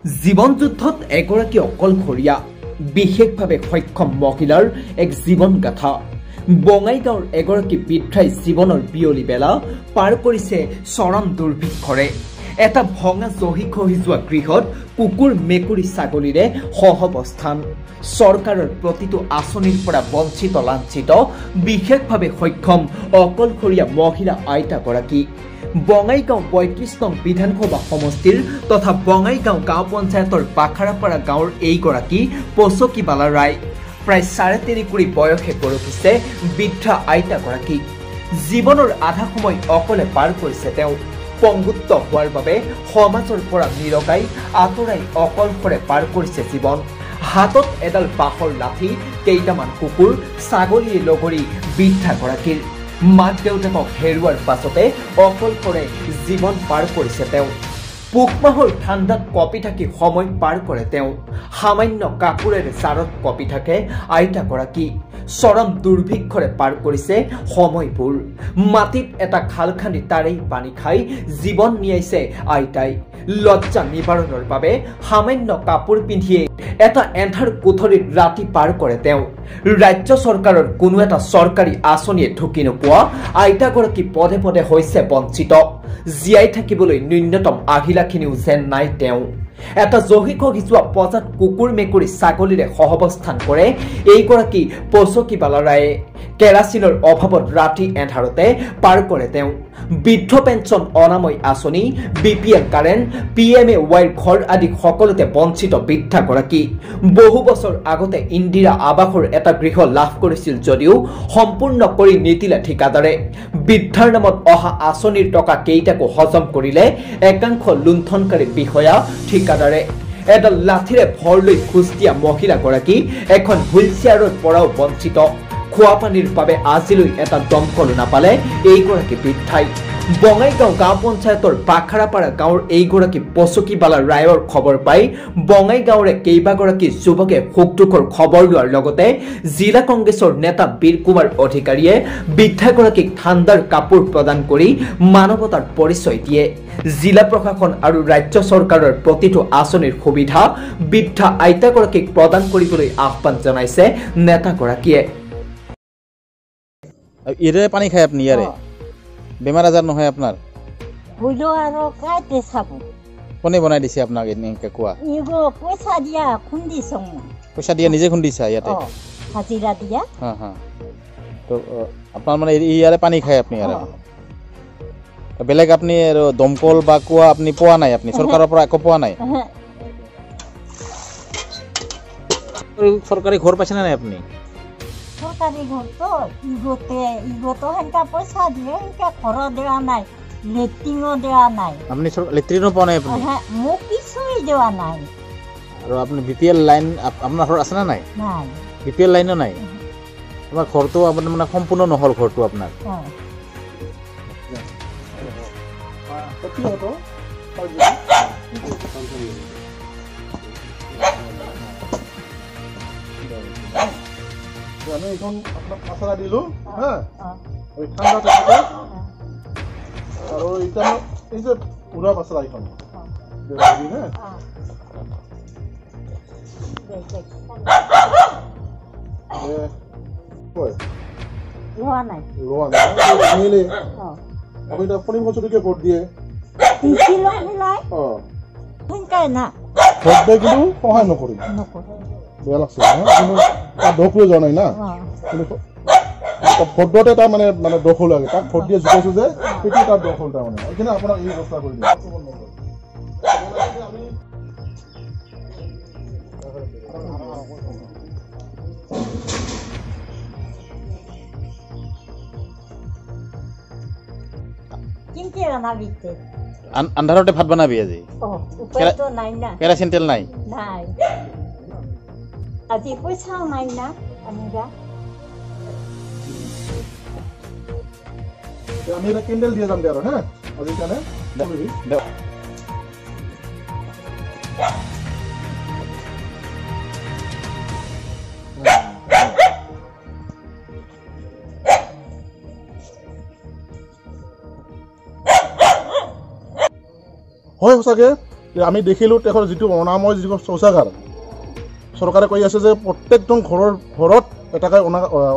জীৱন যুদ্ধত এগৰাকী অকলশৰীয়া বিশেষভাৱে সক্ষম মহিলাৰ এক জীৱন গাথা। বঙাইগাঁৱৰ এগৰাকী বৃদ্ধাই জীৱনৰ বিয়লি বেলা পাৰ কৰিছে চৰম দুৰ্ভিক্ষৰে। এটা ভঙা জহি খহি যোৱা গৃহত কুকুৰ মেকুৰী ছাগলীৰে সহৱস্থান। চৰকাৰৰ প্ৰতিটো আঁচনিৰ পৰা বঞ্চিত লাঞ্ছিত বিশেষভাৱে সক্ষম অকলশৰীয়া মহিলা আইতাগৰাকী। বঙাইগাঁও ৩৫ নং বিধানসভা সমষ্টিৰ তথা বঙাইগাঁও গাঁও পঞ্চায়তৰ বাখাৰাপাৰা গাঁৱৰ এইগৰাকী পচকিবালা ৰায়। প্ৰায় ৩.৫ কোটি বয়সে গৰকিছে বৃদ্ধা আইতাগৰাকী। জীৱনৰ আধা সময় অকলে পাৰ কৰিছে তেওঁ। পংগুত্ব হোৱাৰ বাবে সমাজৰ পৰা নিৰগাই আঁতৰাই অকলশৰে পাৰ কৰিছে জীৱন। হাতত এডাল বাঁহৰ লাঠি, কেইটামান কুকুৰ ছাগলীয়ে লগৰী বৃদ্ধাগৰাকীৰ। মাক দেউতাকক হেৰুৱাৰ পাছতে অকলশৰে জীৱন পাৰ কৰিছে তেওঁ। পুহ মাহৰ ঠাণ্ডাত কঁপি থাকি সময় পাৰ কৰে তেওঁ। সামান্য কাপোৰেৰে চাৰত কঁপি থাকে আইতাগৰাকী। চৰম দুৰ্ভিক্ষৰে পাৰ কৰিছে সময়বোৰ। মাটিত এটা খাল খান্দি তাৰেই পানী খাই জীৱন নিয়াইছে আইতাই। লজ্জা নিবাৰণৰ বাবে সামান্য কাপোৰ পিন্ধিয়ে এটা এন্ধাৰ কোঠৰীত ৰাতি পাৰ কৰে তেওঁ। ৰাজ্য চৰকাৰৰ কোনো এটা চৰকাৰী আঁচনিয়ে ঢুকি নোপোৱা আইতাগৰাকী পদে পদে হৈছে বঞ্চিত। জীয়াই থাকিবলৈ ন্যূনতম আহিলাখিনিও যেন নাই তেওঁ। এটা জহি খহি যোৱা পজাত কুকুৰ মেকুৰী ছাগলীৰে সহৱস্থান কৰে এইগৰাকী পচকিবালা ৰায়ে। কেৰাচিনৰ অভাৱত ৰাতি এন্ধাৰতে পাৰ কৰে তেওঁ। বৃদ্ধ পেঞ্চন, অনাময় আঁচনি, BPL কাৰেণ্ট, PMAY ঘৰ আদি সকলোতে বঞ্চিত বৃদ্ধাগৰাকী। বহু বছৰ আগতে ইন্দিৰা আৱাসৰ এটা গৃহ লাভ কৰিছিল যদিও সম্পূৰ্ণ কৰি নিদিলে ঠিকাদাৰে। বৃদ্ধাৰ নামত অহা আঁচনিৰ টকা কেইটাকো হজম কৰিলে একাংশ লুণ্ঠনকাৰী বিষয়া ঠিকাদাৰে। এডাল লাঠিৰে ভৰ লৈ খোজ দিয়া মহিলাগৰাকী এখন হুইল চেয়াৰৰ পৰাও বঞ্চিত। খোৱা পানীৰ বাবে আজিলৈ এটা দমকলো নাপালে এইগৰাকী বৃদ্ধাই। বঙাইগাঁও গাঁও পঞ্চায়তৰ বাখাৰাপাৰা গাঁৱৰ এইগৰাকী পচকিবালা ৰায়ৰ খবৰ পাই বঙাইগাঁৱৰে কেইবাগৰাকী যুৱকে সুখ দুখৰ খবৰ লোৱাৰ লগতে জিলা কংগ্ৰেছৰ নেতা বীৰ কুমাৰ অধিকাৰীয়ে বৃদ্ধাগৰাকীক ঠাণ্ডাৰ কাপোৰ প্ৰদান কৰি মানৱতাৰ পৰিচয় দিয়ে। জিলা প্ৰশাসন আৰু ৰাজ্য চৰকাৰৰ প্ৰতিটো আঁচনিৰ সুবিধা বৃদ্ধা আইতাগৰাকীক প্ৰদান কৰিবলৈ আহ্বান জনাইছে নেতাগৰাকীয়ে। ইয়াৰে পানী খায় আপুনি? ইয়াৰে বেমাৰ আজাৰ নহয় আপোনাৰ? কোনে বনাই দিছে আপোনাক এনেকৈ কোৱা? পইচা দিয়া নিজে খুন্দিছা ইয়াতে? তো আপোনাৰ মানে ইয়াৰে পানী খায় আপুনি? ইয়াৰে বেলেগ আপুনি আৰু দমকল বা কোৱা আপুনি পোৱা নাই? আপুনি চৰকাৰৰ পৰা একো পোৱা নাই? চৰকাৰী ঘৰ পাইছে নাই আপুনি? চৰকাৰী ঘৰটো ইগতে সেনেকা পইচা দিয়ে, সেনেকা ঘৰ দিয়া নাই, লেট্ৰিনো দিয়া নাই। আপুনি লেট্ৰিনো পোৱা নাই? আপুনি মোক কিছুই দিয়া নাই। আৰু আপুনি BPL লাইন আপোনাৰ ঘৰত আছে নে নাই? নাই। BPL লাইনো নাই? আপোনাৰ ঘৰটো আপোনাৰ মানে সম্পূৰ্ণ নহ'ল ঘৰটো আপোনাৰ? আমি এখন আপোনাক মছলা দিলো হা, ওই ঠান্ডা থাকে আর এইটা এই যে পুরা মছলা এখন দেবি না। লোয়া নাই নিলে আপনি এটা পনির মছলাকে ভোট দিয়ে কিলো মিলাই সেনকাই না ভোট দিয়ে কিন্তু সহায় নকৰি বেয়া লাগছে না, কিন্তু তাৰ দখলে যোৱা নাই না। কিন্তু ভোটতে তাৰ মানে দখল লাগে, তাক ভোট দিয়ে জিকাইছো যে সেইটো তাৰ দখল তাৰ মানে এইখানে আপোনাক এই ব্যৱস্থা কৰি দিম। আন্ধাৰতে ভাত বনাবি আজি? কেৰাচিন তেল নাই? নাই। আজি পইচাও নাই না আনিবা। আমি এটা কেন্ডেল দিয়ে যাম আৰু হ্যাঁ আজি কাৰণে হয় সঁচাকে আমি দেখিলোঁ তেখেতৰ যিটো অনাময় যিটো শৌচাগাৰ চৰকাৰে কৈ আছে যে প্ৰত্যেকজন ঘৰত এটাকৈ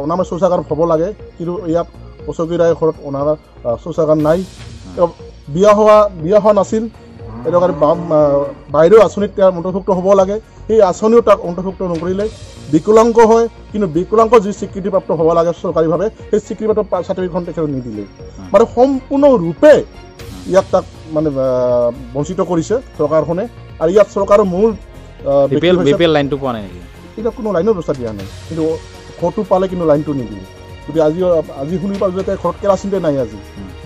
অনাময় শৌচাগাৰ হ'ব লাগে, কিন্তু ইয়াত পছকি ৰায়ৰ ঘৰত শৌচাগাৰ নাই। বিয়া হোৱা নাছিল, এনেকুৱা বাইদেউ আঁচনিত তেওঁ অন্তৰ্ভুক্ত হ'ব লাগে, সেই আঁচনিও তাক অন্তৰ্ভুক্ত নকৰিলে। বিকলাংগ হয়, কিন্তু বিকলাংগ যি স্বীকৃতিপ্ৰাপ্ত হ'ব লাগে চৰকাৰীভাৱে সেই স্বীকৃতিপ্ৰাপ্ত চাৰ্টিফিকেটখন তেখেতক নিদিলে। মানে সম্পূৰ্ণৰূপে ইয়াত তাক মানে বঞ্চিত কৰিছে চৰকাৰখনে। আৰু ইয়াত চৰকাৰৰ মূল লাইনটো পোৱা নাই নেকি? এতিয়া কোনো লাইনৰ ব্যৱস্থা দিয়া নাই, কিন্তু ঘৰটো পালে কিন্তু লাইনটো নিদিলে। গতিকে আজি শুনি পালোঁ যে তাই ঘৰত কেৰাচিনতে নাই,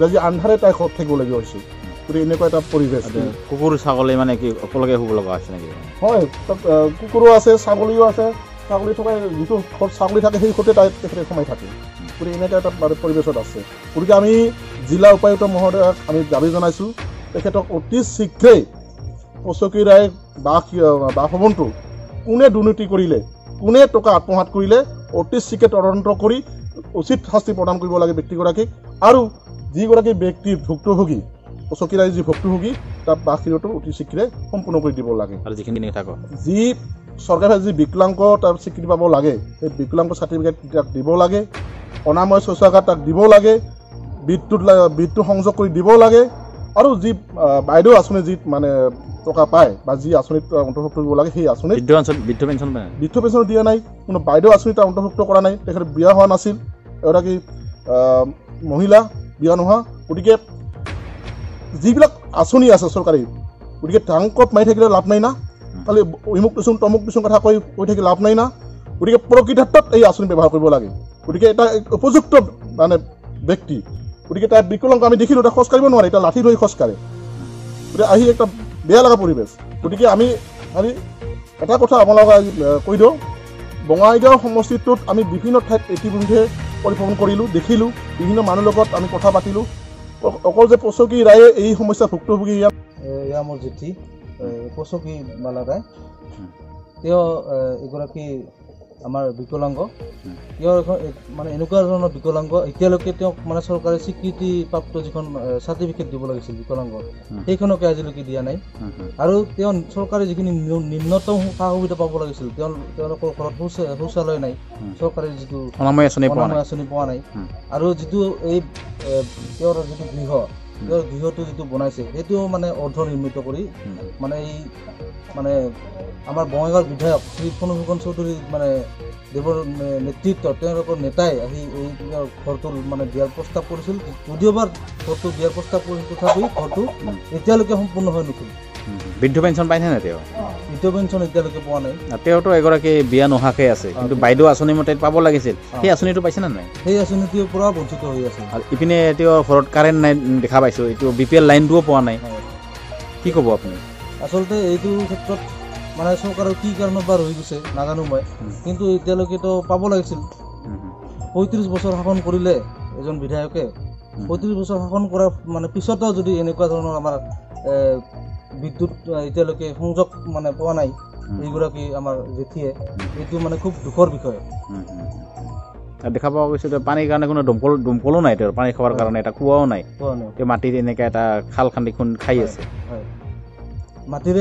আজি আন্ধাৰে তাই ঘৰত থাকিবলগীয়া হৈছে। গতিকে এনেকুৱা এটা পৰিৱেশ। কুকুৰ ছাগলী মানে কি অকলগে শুব লগা হৈছে নেকি? হয়, তাত কুকুৰো আছে, ছাগলীও আছে। ছাগলী থকা যিটো ঘৰত ছাগলী থাকে সেই ঘৰতে তেখেতে সোমাই থাকে। গতিকে এনেকুৱা এটা পৰিৱেশত আছে। গতিকে আমি জিলা উপায়ুক্ত মহোদয়ক আমি দাবী জনাইছোঁ, তেখেতক অতি শীঘ্ৰেই পছকি ৰায় বাসভৱনটো কোনে দুৰ্নীতি কৰিলে, কোনে টকা আত্মসাৎ কৰিলে অতি শীঘ্ৰে তদন্ত কৰি উচিত শাস্তি প্ৰদান কৰিব লাগে ব্যক্তিগৰাকীক। আৰু যিগৰাকী ব্যক্তিৰ ভুক্তভোগী পছকি ৰায়ৰ যি ভুক্তভোগী তাৰ বাসগৃহটো অতি শীঘ্ৰে সম্পূৰ্ণ কৰি দিব লাগে। আৰু যিখিনি যি চৰকাৰে যি বিকলাংগ তাৰ স্বীকৃতি পাব লাগে সেই বিকলাংগ চাৰ্টিফিকেট তাক দিব লাগে, অনাময় শৌচাগাৰ তাক দিব লাগে, বিদ্যুৎ সংযোগ কৰি দিব লাগে। আৰু যি বাইদেউ আঁচনি যি মানে টকা পায় বা যি আঁচনিত অন্তৰ্ভুক্ত কৰিব লাগে সেই আঁচনিত বৃদ্ধ পেঞ্চন দিয়া নাই, কোনো বাইদেউ আঁচনিত অন্তৰ্ভুক্ত কৰা নাই। তেখেতে বিয়া হোৱা নাছিল, এগৰাকী মহিলা, বিয়া নোহোৱা। গতিকে যিবিলাক আঁচনি আছে চৰকাৰী, গতিকে টাংকত মাৰি থাকিলে লাভ নাই না, খালি ইমুক দিচোন তমুক দিচোন কথা কৈ থাকি লাভ নাই না। গতিকে প্ৰকৃতাৰ্থত এই আঁচনি ব্যৱহাৰ কৰিব লাগে। গতিকে এটা উপযুক্ত মানে ব্যক্তি, গতিকে তাই বিকলাংগ আমি দেখিলোঁ তাই খোজকাঢ়িব নোৱাৰে, এতিয়া লাঠি ধৰি খোজকাঢ়ে। গতিকে আহি একটা বেয়া লগা পৰিৱেশ। গতিকে আমি খালি এটা কথা আপোনালোকে কৈ দিওঁ, বঙাইগাঁও সমষ্টিটোত আমি বিভিন্ন ঠাইত ইতিমধ্যে পৰিভ্ৰমণ কৰিলোঁ, দেখিলোঁ, বিভিন্ন মানুহৰ লগত আমি কথা পাতিলোঁ। অকল যে পছকি ৰায়ে এই সমস্যাৰ ভুক্তভোগী, এয়া মোৰ জেঠী পছকি বালা ৰায়। তেওঁ এগৰাকী আমাৰ বিকলাংগ। তেওঁৰ মানে এনেকুৱা ধৰণৰ বিকলাংগ, এতিয়ালৈকে তেওঁক মানে চৰকাৰে স্বীকৃতিপ্ৰাপ্ত যিখন চাৰ্টিফিকেট দিব লাগিছিল বিকলাংগ, সেইখনকে আজিলৈকে দিয়া নাই। আৰু তেওঁ চৰকাৰে যিখিনি নিম্নতম সা সুবিধা পাব লাগিছিল, তেওঁলোকৰ ঘৰত শৌচালয় নাই, চৰকাৰে যিটো অনাময় আঁচনি পোৱা নাই। আৰু যিটো এই তেওঁৰ যিটো গৃহটো যিটো বনাইছে সেইটো মানে অৰ্ধনিৰ্মিত কৰি মানে এই মানে আমাৰ বঙাইগাঁৱৰ বিধায়ক শ্ৰী ফণীভূষণ চৌধুৰী মানে দেৱৰ নেতৃত্বত তেওঁলোকৰ নেতাই আহি এই ঘৰটো মানে দিয়াৰ প্ৰস্তাৱ কৰিছিল। যদিওবাৰ ঘৰটো দিয়াৰ প্ৰস্তাৱ কৰিছিল, তথাপি ঘৰটো এতিয়ালৈকে সম্পূৰ্ণ হৈ নুঠিল। বৃদ্ধ পেঞ্চন পাইছে নাই তেওঁ? বৃদ্ধ পেঞ্চন এতিয়ালৈকে পোৱা নাই। তেওঁতো এগৰাকী বিয়া নোহোৱাকৈ আছে, কিন্তু বাইদেউ আঁচনি মতে পাব লাগিছিল, সেই আঁচনিটো পাইছে নে নাই? সেই আঁচনিটোৰ পৰা বঞ্চিত হৈ আছে। আৰু ইপিনে তেওঁৰ ঘৰত কাৰেণ্ট নাই দেখা পাইছোঁ, এইটো BPL লাইনটোও পোৱা নাই। কি ক'ব আপুনি? আচলতে এইটো ক্ষেত্ৰত মানে চৰকাৰৰ কি কাৰণত বা ৰৈ গৈছে নাজানো মই, কিন্তু এতিয়ালৈকেতো পাব লাগিছিল। 35 বছৰ শাসন কৰিলে এজন বিধায়কে, 35 বছৰ শাসন কৰাৰ মানে পিছতো যদি এনেকুৱা ধৰণৰ আমাৰ বিদ্যুৎ এতিয়ালৈকে সংযোগ মানে পোৱা নাই এইগৰাকী আমাৰ জেঠীয়ে, এইটো মানে খুব দুখৰ বিষয়। দেখা পোৱা গৈছে পানীৰ কাৰণে কোনো দমকলো নাই, তেওঁৰ পানী খাবৰ কাৰণে এটা কুঁৱাও নাই, তেওঁ মাটিত এনেকৈ এটা খাল খান্দি খাই আছে। মাটিৰ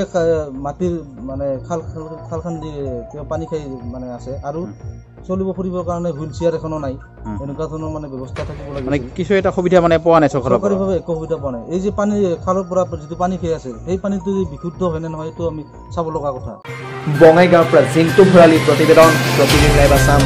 মানে খাল খান্দি তেওঁ পানী খাই মানে আছে। আৰু চলিব ফুৰিবৰ কাৰণে হুইল চেয়াৰ এখনো নাই, এনেকুৱা ধৰণৰ মানে ব্যৱস্থা থাকিব লাগে। মানে কিছু এটা সুবিধা মানে পোৱা নাই চৰকাৰীভাৱে, একো সুবিধা পোৱা নাই। এই যে পানী খালৰ পৰা যিটো পানী খাই আছে সেই পানীটো বিশুদ্ধ হয়নে নহয় এইটো আমি চাব লগা কথা। বঙাইগাঁৱৰ পৰা জিন্তু ভৰালী প্ৰতিবেদন, প্ৰতিদিন লাইভ আছাম।